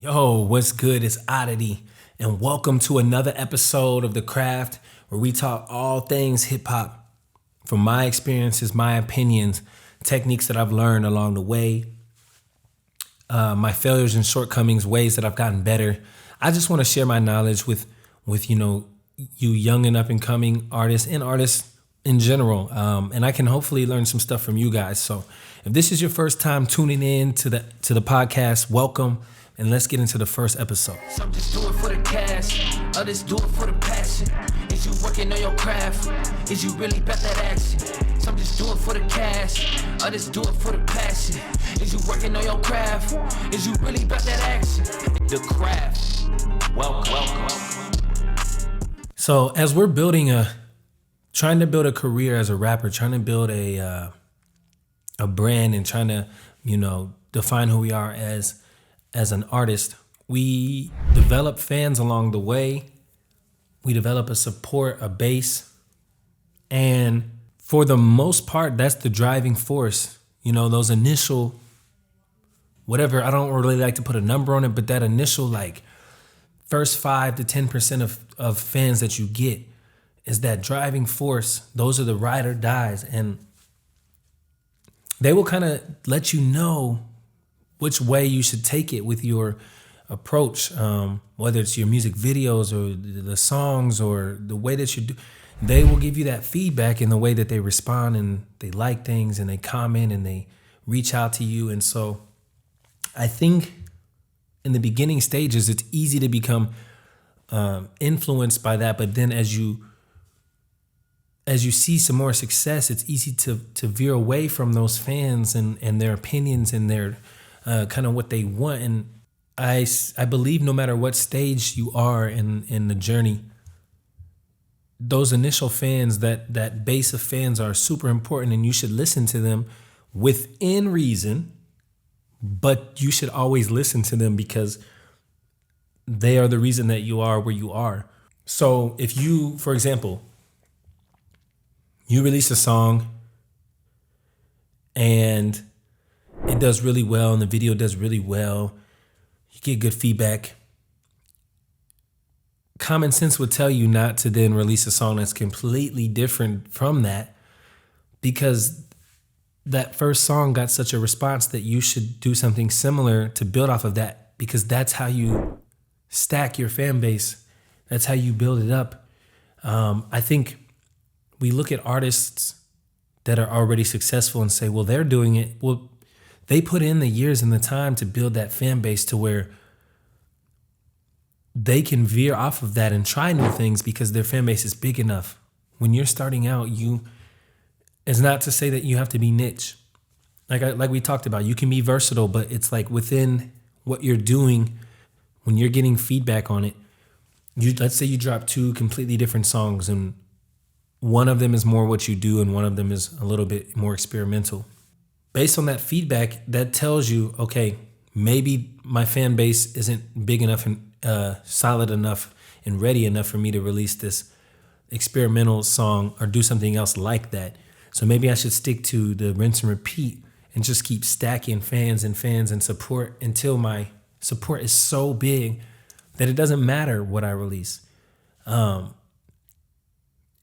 Yo, what's good? It's Oddity, and welcome to another episode of The Craft, where we talk all things hip hop from my experiences, my opinions, techniques that I've learned along the way, my failures and shortcomings, ways that I've gotten better. I just want to share my knowledge with you young and up and coming artists and artists in general, and I can hopefully learn some stuff from you guys. So, if this is your first time tuning in to the podcast, welcome. And let's get into the first episode. Some just do it for the cash, others do it for the passion. Is you working on your craft? Is you really about that action? Some just do it for the cash, others do it for the passion. Is you working on your craft? Is you really about that action? The Craft. Welcome. So as we're trying to build a career as a rapper, trying to build a brand and trying to, define who we are as an artist, we develop fans along the way. We develop a base. And for the most part, that's the driving force. Those initial, whatever, I don't really like to put a number on it, but that initial first 5 to 10% of fans that you get is that driving force. Those are the ride or dies. And they will kind of let you know which way you should take it with your approach, whether it's your music videos or the songs or the way that you do. They will give you that feedback in the way that they respond and they like things and they comment and they reach out to you. And so I think in the beginning stages, it's easy to become influenced by that. But then as you see some more success, it's easy to veer away from those fans and their opinions and their kind of what they want. And I believe no matter what stage you are in the journey, those initial fans, that base of fans are super important, and you should listen to them within reason, but you should always listen to them because they are the reason that you are where you are. So if you, for example, you release a song and it does really well and the video does really well, you get good feedback, common sense would tell you not to then release a song that's completely different from that, because that first song got such a response that you should do something similar to build off of that, because that's how you stack your fan base. That's how you build it up. I think we look at artists that are already successful and say, well, they're doing it. Well, they put in the years and the time to build that fan base to where they can veer off of that and try new things because their fan base is big enough. When you're starting out, it's not to say that you have to be niche. Like we talked about, you can be versatile, but it's like within what you're doing, when you're getting feedback on it, let's say you drop 2 completely different songs and one of them is more what you do and one of them is a little bit more experimental. Based on that feedback, that tells you, okay, maybe my fan base isn't big enough and solid enough and ready enough for me to release this experimental song or do something else like that. So maybe I should stick to the rinse and repeat and just keep stacking fans and support until my support is so big that it doesn't matter what I release. And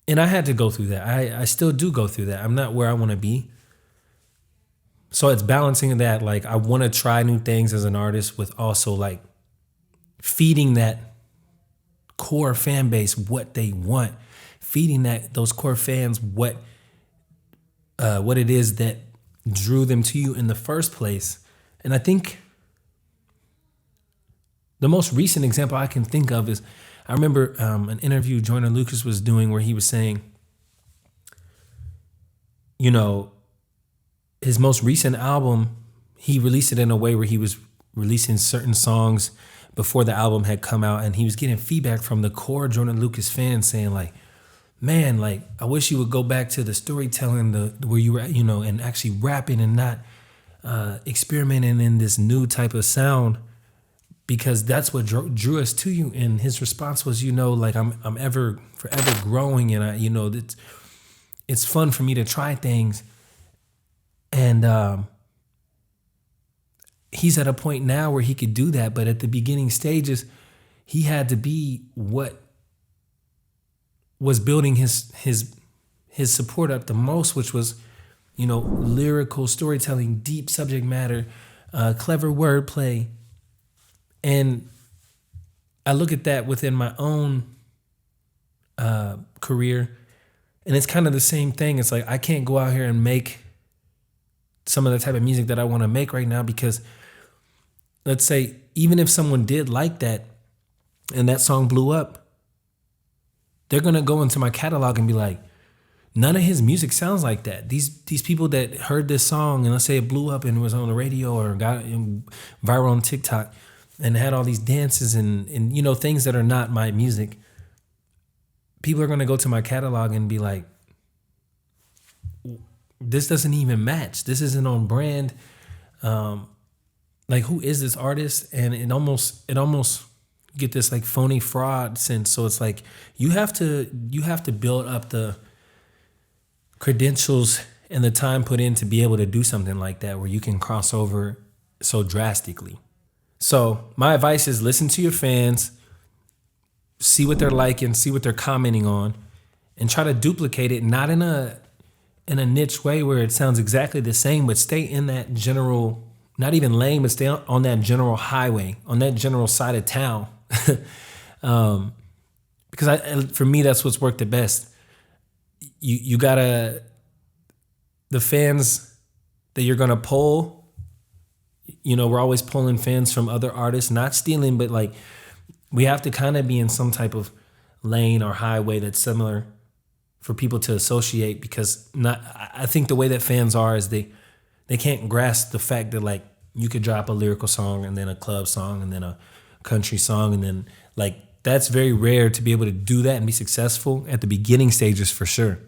I had to go through that. I still do go through that. I'm not where I want to be. So it's balancing that. I want to try new things as an artist with also feeding that core fan base what they want, feeding those core fans what it is that drew them to you in the first place. And I think the most recent example I can think of is, I remember an interview Joyner Lucas was doing where he was saying, his most recent album, he released it in a way where he was releasing certain songs before the album had come out, and he was getting feedback from the core Joyner Lucas fans saying man, I wish you would go back to the storytelling, where you were, and actually rapping and not experimenting in this new type of sound, because that's what drew us to you. And his response was, I'm ever forever growing, and it's fun for me to try things. And he's at a point now where he could do that. But at the beginning stages, he had to be what was building his support up the most, which was, lyrical storytelling, deep subject matter, clever wordplay. And I look at that within my own career, and it's kind of the same thing. It's like I can't go out here and make some of the type of music that I want to make right now because, let's say, even if someone did like that and that song blew up, they're going to go into my catalog and be like, none of his music sounds like that. These people that heard this song and let's say it blew up and it was on the radio or got viral on TikTok and had all these dances and things that are not my music, people are going to go to my catalog and be like, this doesn't even match. This isn't on brand. Like, who is this artist? And it almost get this like phony fraud sense. So it's like you have to build up the credentials and the time put in to be able to do something like that where you can cross over so drastically. So my advice is listen to your fans, see what they're liking, see what they're commenting on, and try to duplicate it, not in a niche way where it sounds exactly the same, but stay in that general, not even lane, but stay on that general highway, on that general side of town. Because for me, that's what's worked the best. You gotta, the fans that you're gonna pull, we're always pulling fans from other artists, not stealing, but like we have to kind of be in some type of lane or highway that's similar for people to associate, because I think the way that fans are is they can't grasp the fact that like you could drop a lyrical song and then a club song and then a country song and then like that's very rare to be able to do that and be successful at the beginning stages for sure.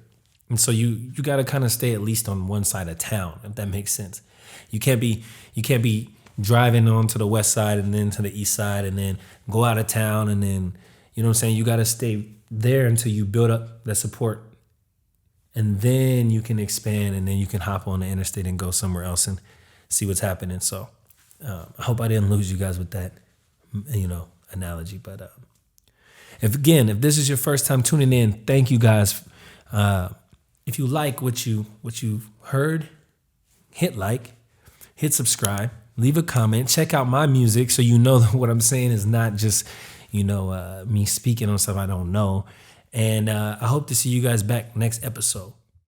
And so you got to kind of stay at least on one side of town, if that makes sense. You can't be driving on to the west side and then to the east side and then go out of town and then, you know what I'm saying? You got to stay there until you build up that support. And then you can expand and then you can hop on the interstate and go somewhere else and see what's happening. So I hope I didn't lose you guys with that, analogy. But if this is your first time tuning in, thank you guys. If you like what you've heard, hit like, hit subscribe, leave a comment, check out my music so you know that what I'm saying is not just, me speaking on stuff I don't know. And I hope to see you guys back next episode.